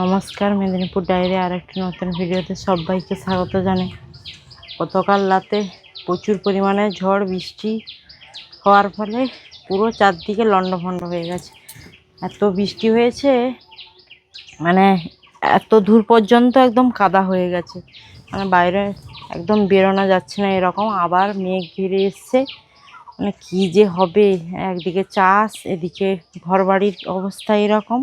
নমস্কার, মেদিনীপুর ডায়েরি আর একটি নতুন ভিডিওতে সবাইকে স্বাগত জানাই। গতকাল রাতে প্রচুর পরিমাণে ঝড় বৃষ্টি হওয়ার ফলে পুরো চারদিকে লণ্ডভণ্ড হয়ে গেছে। এত বৃষ্টি হয়েছে, মানে এত দূর পর্যন্ত একদম কাদা হয়ে গেছে, মানে বাইরে একদম বেরোনো যাচ্ছে না। এরকম আবার মেঘ ঘিরে এসছে, মানে কী যে হবে। একদিকে চাষ, এদিকে ঘরবাড়ির অবস্থা এরকম।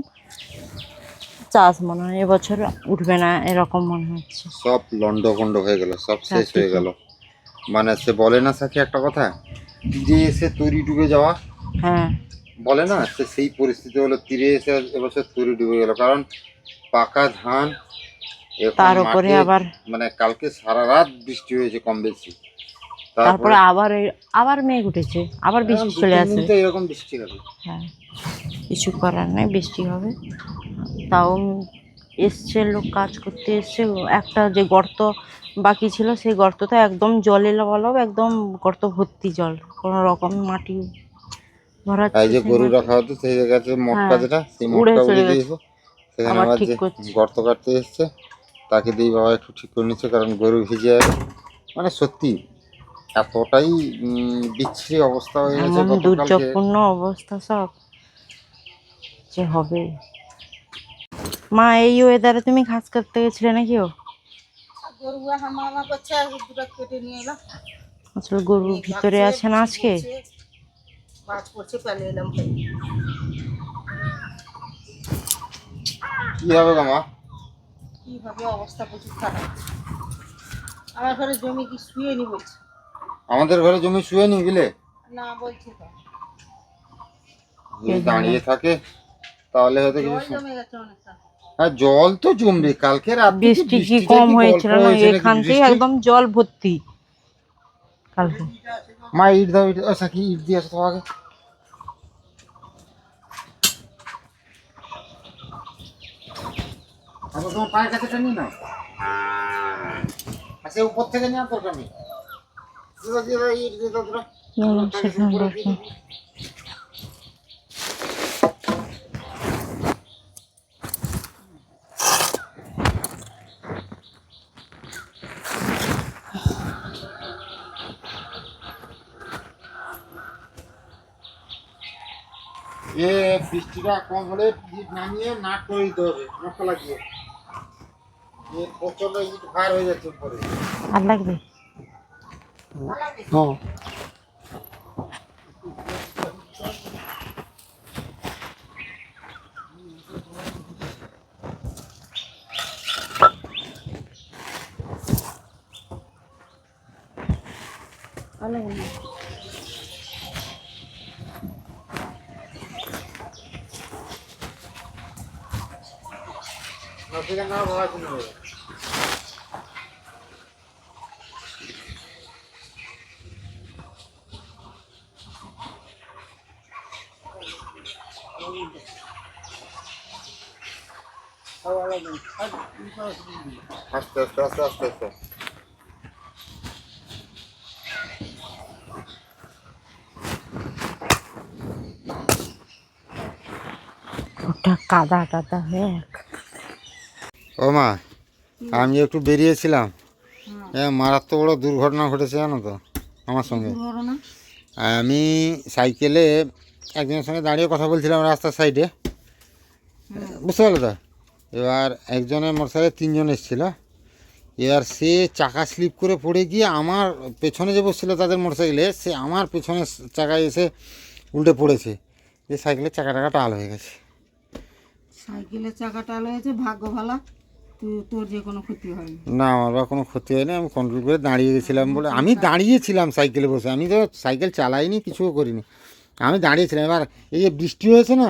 চাষ মনে হয় এবছর উঠবে না, এরকম মনে হচ্ছে। সব লন্ডভন্ড হয়ে গেল, সব শেষ হয়ে গেল। মানে সে বলে না সাথে একটা কথা, তীরে এসে তরি ডুবে যাওয়া। হ্যাঁ, বলে না, সে সেই পরিস্থিতি হলো। তীরে এসে এবছর তরি ডুবে গেল, কারণ পাকা ধান তার উপরে আবার মানে কালকে সারা রাত বৃষ্টি হয়েছে কম বেশি। তারপরে আবার মেঘ উঠেছে, আবার বৃষ্টি চলে আসে। এরকম বৃষ্টি হবে। হ্যাঁ, কিছু করার নেই, বৃষ্টি হবে। তাও এসছে, লোক কাজ করতে এসছে। একটা যে গর্ত বাকি ছিল, সেই গর্তটা একদম জলে লবালব, একদম গর্ত ভর্তি জল, কোনো রকম মাটি ভরাচ্ছে। এই যে গরু রাখা হতো সেই জায়গাতে মটকা, যেটা সেই মটকা উড়ে দিয়েছে। সেখানে আবার যে গর্ত কাটতে এসছে, তাকে দিয়ে বাবা একটু ঠিক করে নিচ্ছে, কারণ গরু ভিজে যাবে। মানে সত্যি এতটাই বিচ্ছিরি অবস্থা হয়ে গেছে, দুর্যোগপূর্ণ অবস্থা সব যে হবে। মা, এই ওয়েদারে তুমি ঘাস কাটতে গেছিলে নাকি? আসলে গরু ভিতরে আছে না আজকে। কি হবে গো মা? কি হবে, অবস্থা প্রচুর খারাপ। আমার ঘরে জমি কি শুয়ে নি বলছে? আমাদের ঘরে জমি শুয়ে নি গেলে না বলছে তো, যদি দাঁড়িয়ে থাকে তাহলে হয়তো কিছু জমে গেছে অনেকটা। হ্যাঁ, জল তো জমবে। কালকে রাত বৃষ্টি কি কম হয়েছিল না? এখান থেকে একদম জল ভর্তি কালকে। মা ইট দাও, ইট। আচ্ছা, কি ইট দিয়ে আসো তো আগে। আচ্ছা, তোমার পায়ের কাছেটা নিয়ে নাও। আচ্ছা, উপর থেকে নেওয়ার দরকার নেই। ইট দিয়ে দাও তোরা। বৃষ্টিটা কম হলে ইট নামিয়ে নাট করে দিতে হবে, মশলা লাগিয়ে। প্রচন্ড ইট ভার হয়ে যাচ্ছে উপরে। আর লাগবে? হ্যাঁ, আস্তে আস্তে আস্তে আস্তে আস্তে। ওটা কাদা টাদা হয়ে। ও মা, আমি একটু বেরিয়েছিলাম, মারাত্মক বড় দুর্ঘটনা ঘটেছে জানো তো আমার সঙ্গে। আমি সাইকেলে একজনের সঙ্গে দাঁড়িয়ে কথা বলছিলাম রাস্তার সাইডে, বুঝতে পারলো তো। এবার একজনের মোটরসাইকেলে তিনজন এসেছিল। এবার সে চাকা স্লিপ করে পড়ে গিয়ে আমার পেছনে যে বসছিল তাদের মোটরসাইকেলে, সে আমার পেছনের চাকায় এসে উল্টে পড়েছে। যে সাইকেলের চাকাটা টাল হয়ে গেছে। সাইকেলের চাকা টাল হয়েছে, ভাগ্য ভালো তোর যে কোনো ক্ষতি হয়নি। না, আমার বা কোনো ক্ষতি হয়নি। আমি কন্ট্রোল করে দাঁড়িয়ে গেছিলাম বলে, আমি দাঁড়িয়েছিলাম সাইকেলে বসে, আমি তো সাইকেল চালাইনি, কিছুও করিনি, আমি দাঁড়িয়েছিলাম। এবার এই যে বৃষ্টি হয়েছে না,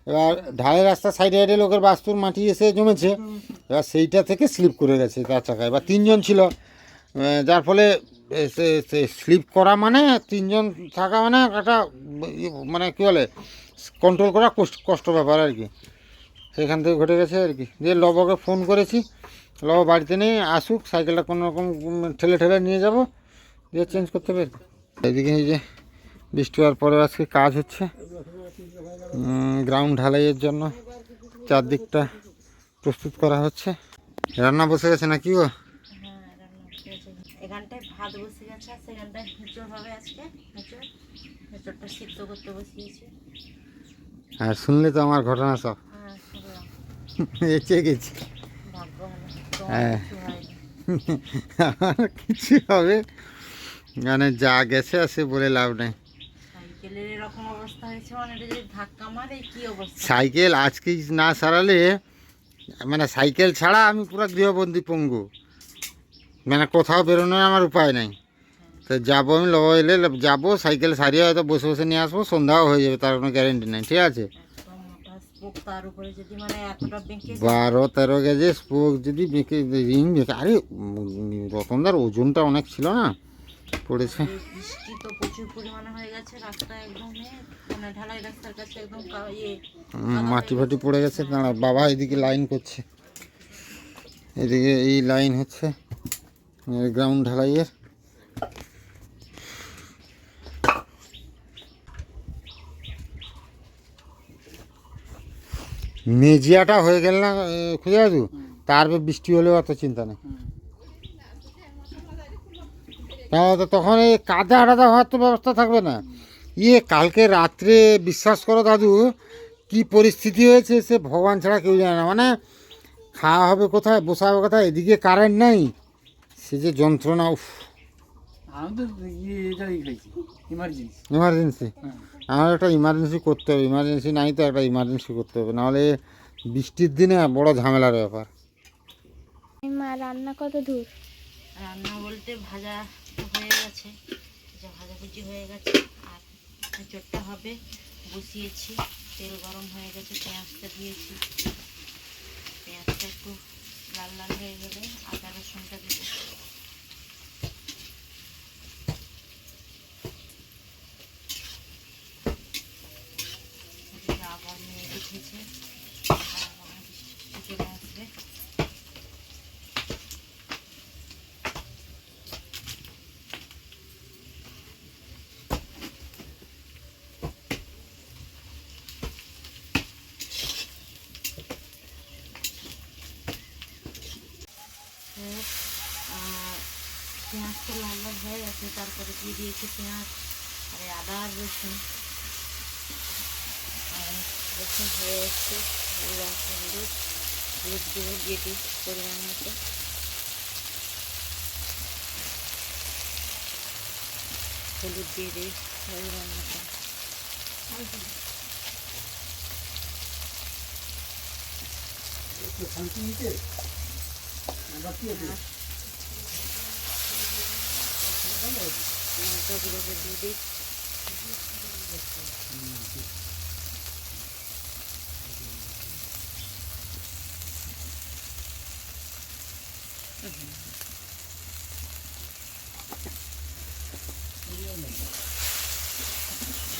এবার ঢালের রাস্তার সাইডে সাইডে লোকের বাস্তুর মাটি এসে জমেছে, এবার সেইটা থেকে স্লিপ করে গেছে তার চাকায়। এবার তিনজন ছিল, যার ফলে স্লিপ করা মানে তিনজন থাকা মানে একটা মানে কী বলে, কন্ট্রোল করা কষ্ট ব্যাপার আর কি। সেখান থেকে ঘটে গেছে আর কি। দিয়ে লবকে ফোন করেছি, লব বাড়িতে নেই, আসুক, সাইকেলটা কোনো রকম ঠেলে ঠেলে নিয়ে যাব, দিয়ে চেঞ্জ করতে হবে। এদিকে এই যে বৃষ্টি হওয়ার পরে আজকে কাজ হচ্ছে গ্রাউন্ড ঢালাইয়ের জন্য। চারদিকটা প্রস্তুত করা হচ্ছে। রান্না বসে গেছে নাকি গো? হ্যাঁ, রান্না বসে গেছে। এখানটায় ভাত বসে গেছে, আর সেখানটায় এঁচড় হবে আজকে। এঁচড়টা সিদ্ধ করতে বসিয়েছি। আর শুনলে তো আমার ঘটনা সব হ্যাঁ, শুনলাম। এসে গেছি। ভাগ্য ভালো, তোমার হ্যাঁ। কিছু হয়নি। আমার কিছু হবে মানে যা গেছে আসে বলে লাভ নেই। সাইকেলের এরকম অবস্থা হয়েছে, মানে এটা যদি ধাক্কা মারে কি অবস্থা। সাইকেল আজকে না সারালে মানে সাইকেল ছাড়া আমি পুরো গৃহবন্দী পঙ্গু, মানে কোথাও বেরোনোর আমার উপায় নাই। তো যাবো আমি এলে যাবো, সাইকেল সারিয়ে হয়তো বসে বসে নিয়ে আসবো, সন্ধ্যাও হয়ে যাবে, তার কোনো গ্যারেন্টি নেই। ঠিক আছে, একদম মোটা স্পোক, তার উপরে যদি মানে এতটা বেঁকে 12-13 গেজে স্পোক যদি বেঁকে রিং বেঁকে, আরে রতনদার ওজনটা অনেক ছিল না, পড়েছে। বৃষ্টি তো প্রচুর পরিমাণে হয়ে গেছে, রাস্তা একদম মানে ঢালাই রাস্তার কাছে একদম মাটি ফাটি পড়ে গেছে। দাঁড়া, বাবা এদিকে লাইন করছে, এদিকে এই লাইন হচ্ছে গ্রাউন্ড ঢালাইয়ের। মেজিয়াটা হয়ে গেল না খুঁজে আসু, তারপর বৃষ্টি হলেও অত চিন্তা নেই। তো তখন এই কাদা টাদা হওয়ার তো ব্যবস্থা থাকবে না। কালকে রাত্রে বিশ্বাস করো দাদু, কি পরিস্থিতি হয়েছে সে ভগবান ছাড়া কেউ জানে না। মানে খাওয়া হবে কোথায়, বসা হবে কোথায়, এদিকে কারেন্ট নেই, সে যে যন্ত্রণা। উফ, ইমার্জেন্সি, আমার একটা ইমার্জেন্সি করতে হবে। ইমার্জেন্সি নাই তো একটা ইমার্জেন্সি করতে হবে, নাহলে বৃষ্টির দিনে বড় ঝামেলার ব্যাপার। মা রান্না কত দূর? রান্না বলতে ভাজা হয়ে গেছে, যা ভাজাভুজি হয়ে গেছে, আর এঁচড়টা হবে বসিয়েছি। তেল গরম হয়ে গেছে, পেঁয়াজটা দিয়েছি। পেঁয়াজটা একটু লাল লাল হয়ে গেলে আদা রসুনটা দেবো। আবার মেয়ে উঠেছে, চলে আসবে। পেঁয়াজটা লাল লাল হয়ে গেছে, তারপরে দিয়ে দিয়েছি পেঁয়াজ আর আদা আর রসুন। আর রসুন হয়ে এসছে, হলুদ দিয়ে দিই পরিমাণ মতো। হলুদ দিয়ে দিই পরিমাণ মতো। লঙ্কাগুলোকে দিয়ে দিই।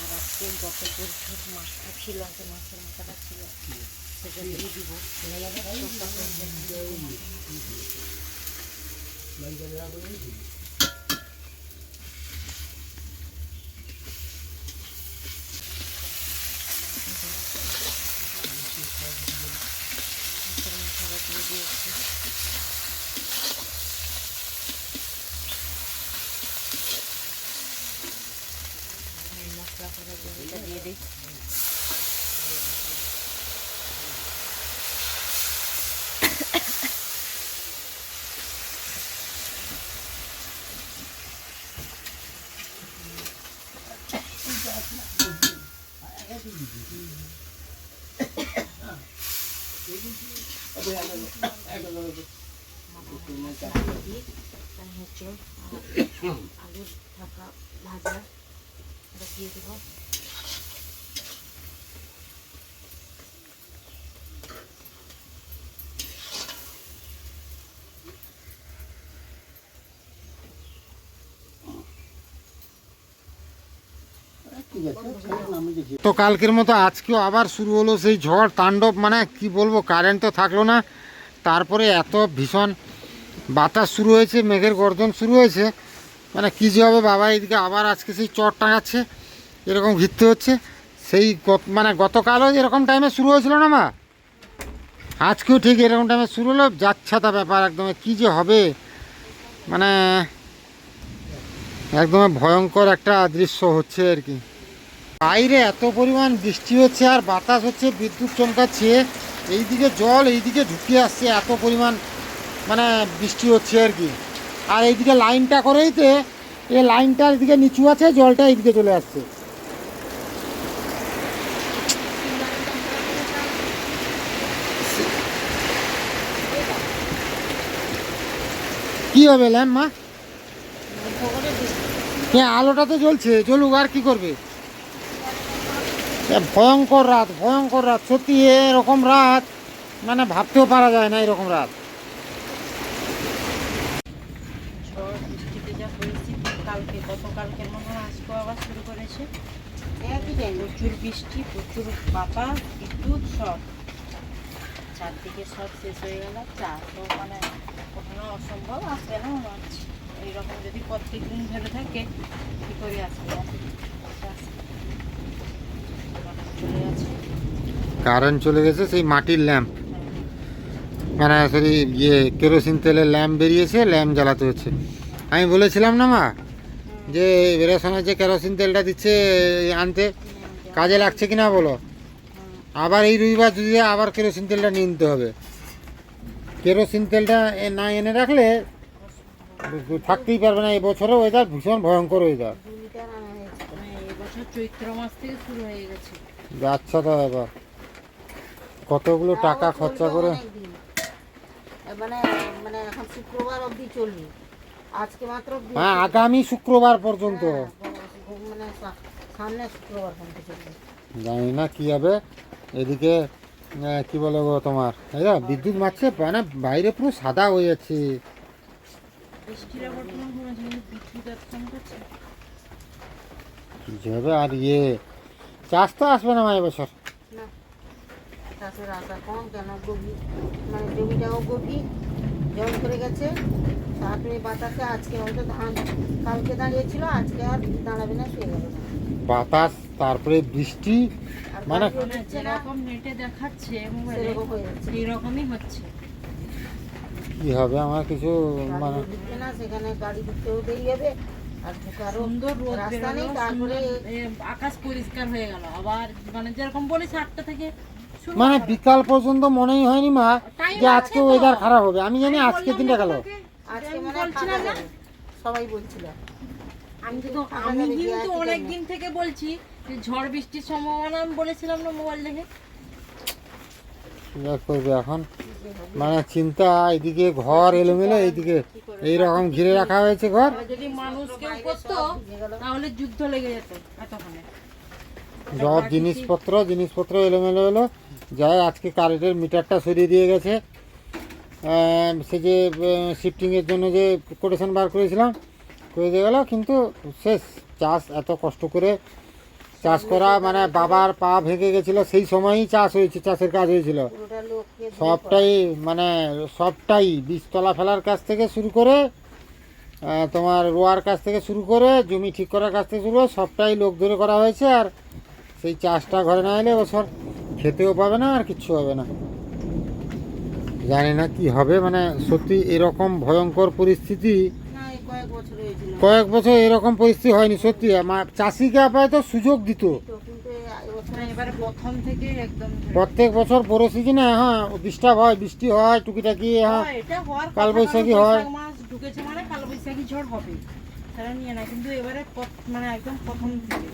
আর আজকে গত পরশুর মাছটা ছিল, আজকে মাছের মাথাটা ছিল, সেটা দিয়ে দিব। মশলা করার জলটা দিয়ে দিই। আলুর ঢাকা ভাজা দিয়ে দেবো। তো কালকের মতো আজকেও আবার শুরু হলো সেই ঝড় তাণ্ডব। মানে কি বলবো, কারেন্ট তো থাকলো না, তারপরে এত ভীষণ বাতাস শুরু হয়েছে, মেঘের গর্জন শুরু হয়েছে। মানে কী যে হবে বাবা, এদিকে আবার আজকে সেই চট টাঙাচ্ছে, এরকম ঘিরতে হচ্ছে। সেই মানে গতকালও এরকম টাইমে শুরু হয়েছিল না মা? আজকেও ঠিক এরকম টাইমে শুরু হলো, যাচ্ছাতা ব্যাপার একদম, কি যে হবে মানে একদম ভয়ঙ্কর একটা দৃশ্য হচ্ছে আর কি। বাইরে এত পরিমাণ বৃষ্টি হচ্ছে আর বাতাস হচ্ছে, বিদ্যুৎ চমকাচ্ছে, এইদিকে জল এইদিকে ঢুকে আসছে, এত পরিমাণ মানে বৃষ্টি হচ্ছে আর কি। আর এইদিকে লাইনটা করেইতে, এই লাইনটা এদিকে নিচু আছে, জলটা এইদিকে চলে আসছে। কি হবে ল্যাম্প মা? হ্যাঁ, আলোটা তো জ্বলছে, জ্বলুক, আর কি করবে। ভয়ঙ্কর রাত, ভয়ঙ্কর রাত সত্যি। এরকম রাত মানে ভাবতেও পারা যায় না, এরকম রাত। ঝড় বৃষ্টিতে যা পরিস্থিতি, কালকে গতকালকের মতো আজকেও আবার শুরু করেছে। একই টাইম প্রচুর বৃষ্টি, প্রচুর বাতাস, বিদ্যুৎ, সব চারদিকে সব শেষ হয়ে গেল। চাষও মানে কখনো অসম্ভব, আসবে না মনে হচ্ছে। এইরকম যদি প্রত্যেক দিন ধরে থাকে কী করে আসবে? চলে গেছে, কারেন্ট চলে গেছে, সেই মাটির ল্যাম্প মানে সরি কেরোসিন তেলের ল্যাম্প বেরিয়েছে, ল্যাম্প জ্বালাতে হচ্ছে। আমি বলেছিলাম না মা যে রেশনের যে কেরোসিন তেলটা দিচ্ছে আনতে, কাজে লাগছে কিনা বলো। আবার এই রবিবার যদি আবার কেরোসিন তেলটা নিয়ে নিতে হবে। কেরোসিন তেলটা না এনে রাখলে থাকতেই পারবে না। এবছরে ওয়েদার ভীষণ ভয়ঙ্কর ওয়েদার। 2 লিটার আনা হয়েছে। এবছর চৈত্র মাস থেকে শুরু হয়ে গেছে। যাচ্ছে তো এবার কতগুলো টাকা তাও খরচা চলবে করে। অনেকদিন। মানে মানে এখন শুক্রবার অবধি চলবে। আজকে মাত্র হ্যাঁ, আগামী শুক্রবার পর্যন্ত। মানে সামনে শুক্রবার পর্যন্ত চলবে। জানি না কি হবে। এদিকে কি বলে গো তোমার, এই যা বিদ্যুৎ মারছে, মানে বাইরে পুরো সাদা হয়ে যাচ্ছে। বৃষ্টির বর্তমান কোনো জিনিস বিদ্যুৎ এতক্ষণ করছে। কি হবে আর চাষ তো আসবে না মা এবছর। না, চাষের আশা কম, কেন গভীর মানে জমিটাও গভীর, জল করে গেছে। তারপরে বাতাসে আজকে হয়তো ধান কালকে দাঁড়িয়েছিল, আজকে আর দাঁড়াবে না, শুয়ে যাবে না। বাতাস, তারপরে বৃষ্টি, আর মানে গাড়িও দিচ্ছে না, যেরকম নেটে দেখাচ্ছে মোবাইলে, সেরকম হয়ে যাচ্ছে। সেই রকমই হচ্ছে। কি হবে আমার কিছু মানে। গাড়িও ঢুকছে না, সেখানে গাড়ি ঢুকতেও দেরি হবে, আর ঢোকারও সুন্দর রোদ রাস্তা নেই। বেরোলো, তারপরে আকাশ পরিষ্কার হয়ে গেল আবার, মানে যেরকম বলেছে 8টা থেকে শুরু মানে করা। বিকাল পর্যন্ত মনেই হয়নি মা Time যে আছে আজকে তো। ওয়েদার খারাপ হবে। আমি জানি আমি আজকের বললাম দিনটা না গেল। তোমাকে, আজকে আমি মানে ফাঁকা বলছিলাম না, যাবে, সবাই বলছিল। আমি কিন্তু অনেক দিন থেকে বলছি যে ঝড় বৃষ্টির সম্ভাবনা, আমি বলেছিলাম না মোবাইল দেখে। কি আর করবে এখন, মানে চিন্তা। এদিকে ঘর এলোমেলো, এইদিকে এইরকম ঘিরে রাখা হয়েছে ঘর। আর যদি মানুষ কেউ করতো তাহলে যুদ্ধ লেগে যেত এতক্ষণে। সব জিনিসপত্র এলোমেলো হলো। যাই, আজকে কারেন্টের মিটারটা সরিয়ে দিয়ে গেছে। সে যে শিফটিংয়ের জন্য যে কোটেশন বার করেছিলাম, করে দিয়ে গেল। কিন্তু শেষ, চাষ এত কষ্ট করে চাষ করা, মানে বাবার পা ভেঙে গেছিলো, সেই সময়ই চাষ হয়েছে, চাষের কাজ হয়েছিল পুরোটা লোককে সবটাই। মানে সবটাই বীজতলা ফেলার কাছ থেকে শুরু করে তোমার রোয়ার কাছ থেকে শুরু করে জমি ঠিক করার কাছ থেকে শুরু করে সবটাই লোক ধরে করা হয়েছে। আর সেই চাষটা ঘরে না এলে এবছর খেতেও পাবে না, আর কিচ্ছু হবে না। জানি না কি হবে, মানে সত্যি এরকম ভয়ঙ্কর পরিস্থিতি না, এই কয়েক বছর হয়েছিল কয়েক বছর এরকম পরিস্থিতি হয়নি সত্যি। চাষিকে আপাতত সুযোগ দিত। তো, কিন্তু এবছর না, এবারে প্রথম থেকে একদম ধরে। প্রত্যেক বছর বড় সিজনে হ্যাঁ ডিস্টার্ব হয়, বৃষ্টি হয় টুকিটাকি, হ্যাঁ এটা হওয়ার কথা, কালবৈশাখী কারণ হয়। বৈশাখ মাস ঢুকেছে মানে কালবৈশাখী ঝড় হবে, তারা নিয়ে না। কিন্তু এবারে মানে একদম প্রথম থেকে।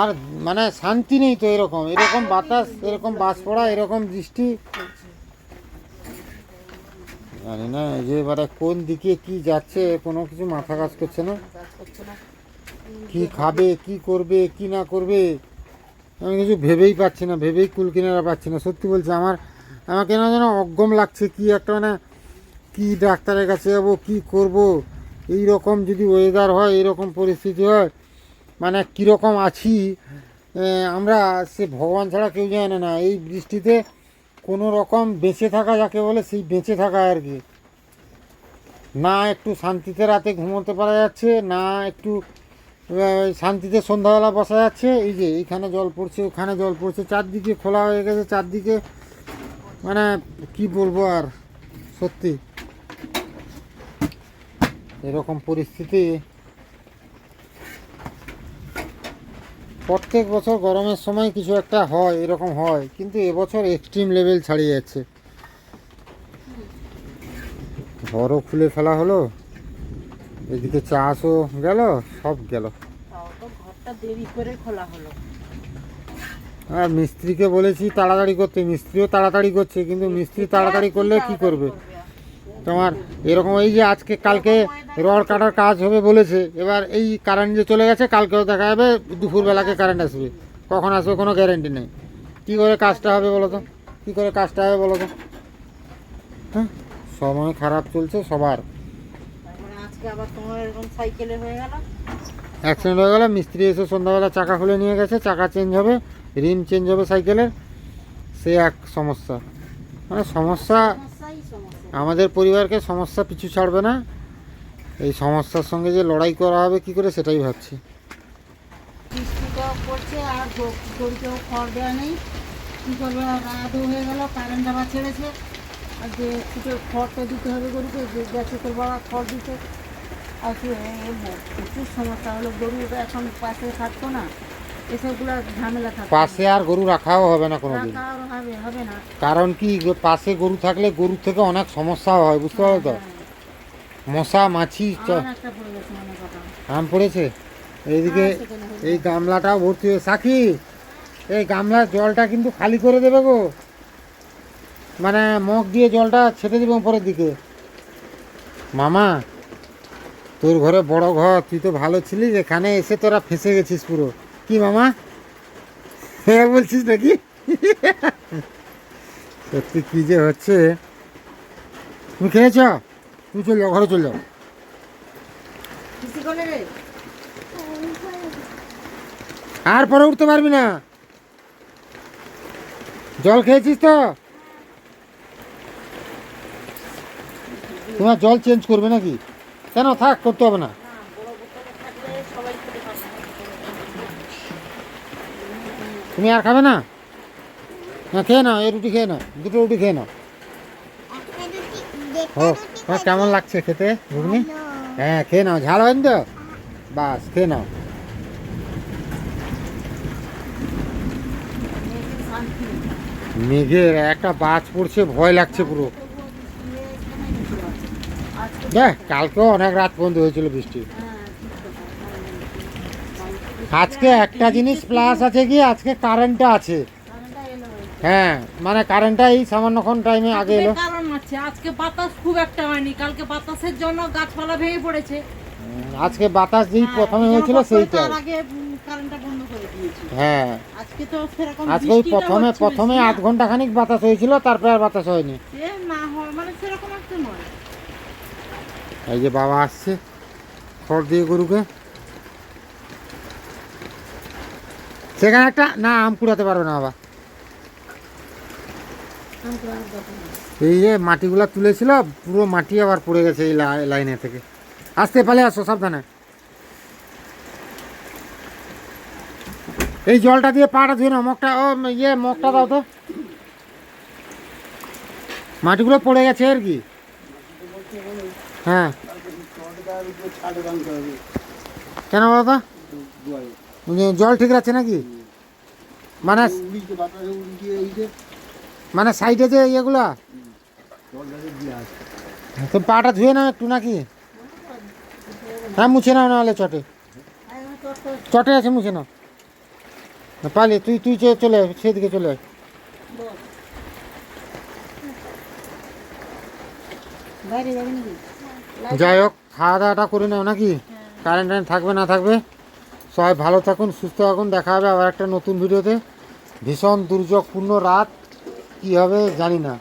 আর মানে শান্তি নেই তো, এরকম এরকম বাতাস, এরকম বাস পড়া, এরকম বৃষ্টি। জানি না এই যে এবারে কোন দিকে কি যাচ্ছে, কোনো কিছু মাথা কাজ করছে না। কাজ করছে না। কি খাবে, কি করবে, কি না করবে, আমি কিছু ভেবেই পাচ্ছি না, ভেবেই কুল কিনারা পাচ্ছি না। সত্যি বলছি, আমার কেন যেন অজ্ঞম লাগছে। কি একটা মানে, কি ডাক্তারের কাছে যাবো, কি করব। এই রকম যদি ওয়েদার হয়, এরকম পরিস্থিতি হয়, মানে কীরকম আছি আমরা, সে ভগবান ছাড়া কেউ জানে না। এই বৃষ্টিতে কোনো রকম বেঁচে থাকা যাকে বলে, সেই বেঁচে থাকা আর কি। না একটু শান্তিতে রাতে ঘুমোতে পারা যাচ্ছে, না একটু শান্তিতে সন্ধ্যাবেলা বসা যাচ্ছে। এই যে এইখানে জল পড়ছে, ওখানে জল পড়ছে, চারদিকে খোলা হয়ে গেছে, চারদিকে মানে কি বলবো আর, সত্যি এরকম পরিস্থিতি প্রত্যেক বছর গরমের সময় কিছু একটা হয়, এরকম হয়, কিন্তু এবছর এক্সট্রিম লেভেল ছাড়িয়ে যাচ্ছে। ঘরও খুলে ফেলা হলো, এদিকে চাষও গেল, সব গেল। তাও তো ঘরটা দেরি করে খোলা হলো। আর মিস্ত্রিকে বলেছি তাড়াতাড়ি করতে, মিস্ত্রিও তাড়াতাড়ি করছে, কিন্তু মিস্ত্রি তাড়াতাড়ি করলে কি করবে তোমার, এরকম এই যে আজকে কালকে রড কাটার কাজ হবে বলেছে, এবার এই কারেন্ট যে চলে গেছে, কালকেও দেখা যাবে দুপুরবেলাকে কারেন্ট আসবে, কখন আসবে কোনো গ্যারেন্টি নেই। কী করে কাজটা হবে বলো তো, কী করে কাজটা হবে বলো তো? হ্যাঁ, সময় খারাপ চলছে সবার। তারপরে আজকে আবার তোমার এরকম সাইকেলে হয়ে গেল। অ্যাক্সিডেন্ট হয়ে গেল, মিস্ত্রি এসে সন্ধ্যাবেলা চাকা খুলে নিয়ে গেছে, চাকা চেঞ্জ হবে, রিম চেঞ্জ হবে সাইকেলের, সে এক সমস্যা। মানে সমস্যা, সমস্যাই সমস্যা। আমাদের পরিবারকে সমস্যা পিছু ছাড়বে না। এই সমস্যার সঙ্গে যে লড়াই করা হবে কী করে সেটাই ভাবছি। বৃষ্টিটাও পড়ছে আর গরুকেও খড় দেওয়া নেই, কী করবে, রাতও হয়ে গেল, কারেন্ট আবার ছেড়েছে, আর যে ছুটে খড়টা দিতে হবে গরুকে, যে গেছে তোর বাবা খড় দিতে, আর প্রচুর সমস্যা হলো। গরু এখন পাশে থাকতো না, এসবগুলো ঝামেলা থাকতো, পাশে আর গরু রাখাও হবে না কোনোদিন। রাখা আর হবে না। কারণ কি, পাশে গরু থাকলে গরুর থেকে অনেক সমস্যাও হয়, বুঝতে পারো তো, মশা মাছি আর একটা পড়ে গেছে মনে কথা। আম পড়েছে এইদিকে। এই গামলাটাও ভর্তি হয়ে, সাকি এই গামলার জলটা কিন্তু খালি করে দেবে গো, মানে মগ দিয়ে জলটা ছেটে দেবে উপরের দিকে। মামা, তোর ঘরে বড় ঘর, তুই তো ভালো ছিলিস, এখানে এসে তোরা ফেঁসে গেছিস পুরো। কি মামা, হ্যাঁ বলছিস নাকি? সত্যি কী যে হচ্ছে। তুমি খেয়েছ? তুমি চল যাও, ঘরে চল যাও। কিসি করে রে? আর পরে উঠতে পারবি না। জল খেয়েছিস তো? তোমার জল চেঞ্জ করবে নাকি? কেন, থাক, করতে হবে না। তুমি আর খাবে না? না, খেয়ে নাও, এই রুটি খেয়ে নাও, দুটো রুটি খেয়ে নাও। ও, তোমার কেমন লাগছে খেতে ঘুগনি? হ্যাঁ, খেয়ে নাও, ঝাল হয়নি তো? বাস, খেয়ে নাও। মেঘের একটা বাজ পড়ছে, ভয় লাগছে পুরো। দেখ, কালকেও অনেক রাত পর্যন্ত হয়েছিল বৃষ্টি। আজকে একটা জিনিস প্লাস আছে কি, আজকে কারেন্টটা আছে। হ্যাঁ, মানে কারেন্টটা এই সামান্যক্ষণ টাইমে আগে এলো। কারণ আছে, আজকে বাতাস খুব একটা হয়নি, কালকে বাতাসের জন্য গাছপালা ভেঙে পড়েছে। আজকে বাতাস যেই প্রথমে হয়েছিল সেইটাই। তার আগে কারেন্টটা বন্ধ করে দিয়েছে। হ্যাঁ, আজকে তো সেরকম আজকে ওই প্রথমে 8 ঘন্টা খানিক বাতাস হয়েছিল, তারপরে আর বাতাস হয়নি। সে না হয় মানে সেরকম একটা নয়। এই যে বাবা আসছে খড় দিয়ে গরুকে, সেখানে একটা না আম কুড়াতে পারবে না বাবা। এই যে মাটিগুলা তুলেছিল, পুরো মাটি আবার পড়ে গেছে এই লাইনে থেকে। আসতে পালে আসো, সাবধানে। এই জলটা দিয়ে পাটা ধুয়ে নাও, মগটা, ও মগটা দাও তো। মাটিগুলো পড়ে গেছে আর কি। হ্যাঁ, কেন বলো তো? জল ঠিক আছে নাকি? মানে সাইডে যে ইয়েগুলা, তো পাটা ধুয়ে নাও একটু নাকি? হ্যাঁ, মুছে নাও, নাহলে চটে আছে, মুছে নাও। পালি, তুই চলে আয়, সেদিকে চলে আয়। বাইরে যাবে নাকি? যাই হোক, খাওয়া দাওয়াটা করে নাও নাকি? কারেন্ট থাকবে না থাকবে। সবাই ভালো থাকুন, সুস্থ থাকুন, দেখা হবে আবার একটা নতুন ভিডিওতে। ভীষণ দুর্যোগপূর্ণ রাত, কী হবে জানি না।